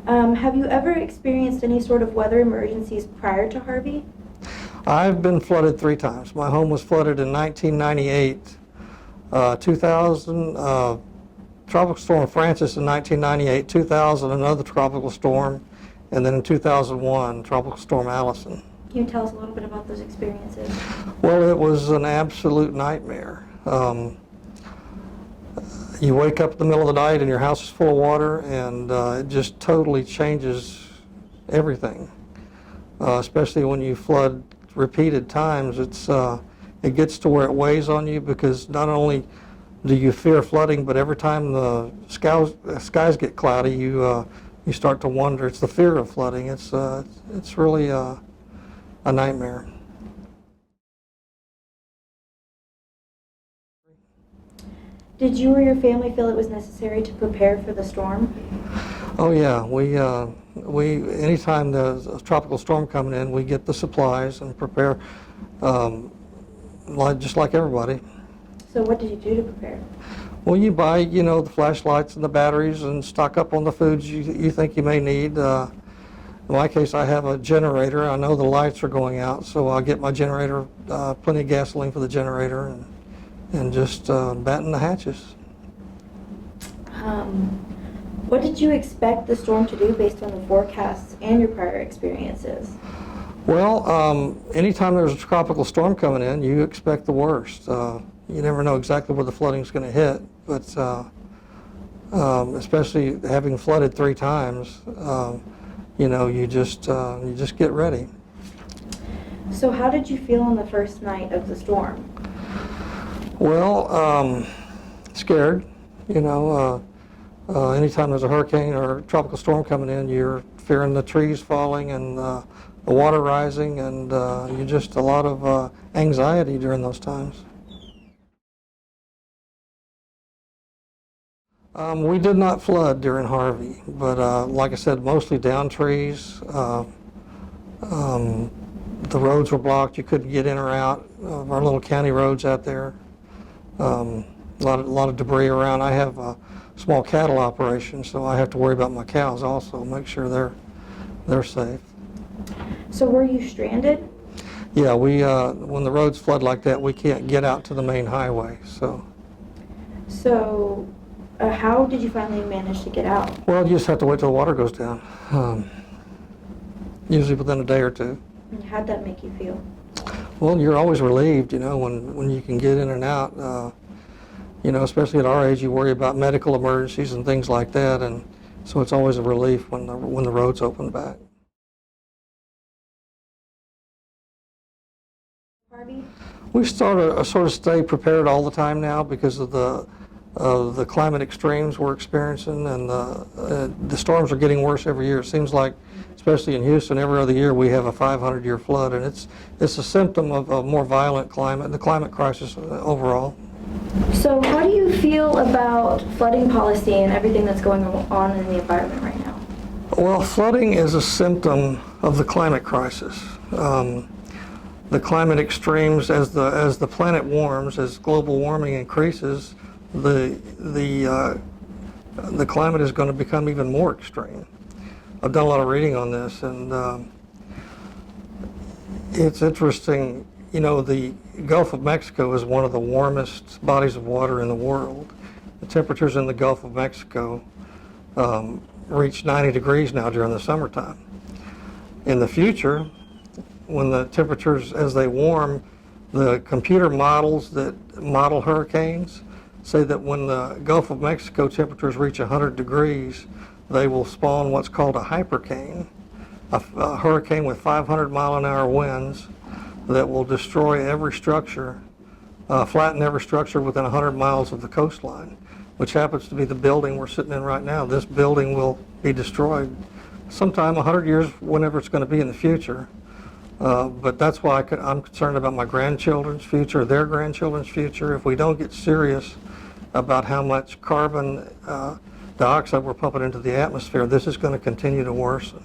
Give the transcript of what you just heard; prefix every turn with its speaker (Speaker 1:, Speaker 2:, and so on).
Speaker 1: Have you ever experienced any sort of weather emergencies prior to Harvey?
Speaker 2: I've been flooded 3 times. My home was flooded in 1998, 2000, Tropical Storm Francis in 1998, 2000, another tropical storm, and then in 2001, Tropical Storm Allison.
Speaker 1: Can you tell us a little bit about those experiences?
Speaker 2: Well, it was an absolute nightmare. You wake up in the middle of the night and your house is full of water, and it just totally changes everything. Especially when you flood repeated times, it gets to where it weighs on you, because not only do you fear flooding, but every time the skies get cloudy, you start to wonder. It's the fear of flooding. It's really a nightmare.
Speaker 1: Did you or your family feel it was necessary to prepare for the storm?
Speaker 2: Oh yeah, we anytime there's a tropical storm coming in, we get the supplies and prepare, just like everybody.
Speaker 1: So what did you do to prepare?
Speaker 2: Well, you buy, the flashlights and the batteries and stock up on the foods you think you may need. In my case, I have a generator. I know the lights are going out, so I'll get my generator, plenty of gasoline for the generator, and just batten the hatches.
Speaker 1: What did you expect the storm to do based on the forecasts and your prior experiences?
Speaker 2: Well, anytime there's a tropical storm coming in, you expect the worst. You never know exactly where the flooding is going to hit, but especially having flooded 3 times, you just get ready.
Speaker 1: So how did you feel on the first night of the storm?
Speaker 2: Well, scared. Anytime there's a hurricane or a tropical storm coming in, you're fearing the trees falling and the water rising, and you just a lot of anxiety during those times. We did not flood during Harvey, but like I said, mostly down trees. The roads were blocked. You couldn't get in or out of our little county roads out there. A lot of debris around. I have a small cattle operation, so I have to worry about my cows also, make sure they're safe.
Speaker 1: So were you stranded?
Speaker 2: Yeah, when the roads flood like that, we can't get out to the main highway. So
Speaker 1: how did you finally manage to get out?
Speaker 2: Well, you just have to wait till the water goes down, usually within a day or 2.
Speaker 1: And how'd that make you feel?
Speaker 2: Well, you're always relieved, when you can get in and out. Especially at our age, you worry about medical emergencies and things like that, and so it's always a relief when the roads open back.
Speaker 1: Harvey?
Speaker 2: We sort of stay prepared all the time now because of the climate extremes we're experiencing, and the storms are getting worse every year. It seems like, especially in Houston, every other year we have a 500-year flood, and it's a symptom of a more violent climate, the climate crisis overall.
Speaker 1: So how do you feel about flooding policy and everything that's going on in the environment right now?
Speaker 2: Well, flooding is a symptom of the climate crisis. The climate extremes, as the planet warms, as global warming increases, the climate is going to become even more extreme. I've done a lot of reading on this, and it's interesting. The Gulf of Mexico is one of the warmest bodies of water in the world. The temperatures in the Gulf of Mexico reach 90 degrees now during the summertime. In the future, when the temperatures, as they warm, the computer models that model hurricanes say that when the Gulf of Mexico temperatures reach 100 degrees, they will spawn what's called a hypercane, a hurricane with 500-mile-an-hour winds that will destroy every structure, flatten every structure within 100 miles of the coastline, which happens to be the building we're sitting in right now. This building will be destroyed sometime 100 years, whenever it's going to be in the future. But that's why I'm concerned about my grandchildren's future, their grandchildren's future. If we don't get serious about how much carbon dioxide we're pumping into the atmosphere, this is going to continue to worsen.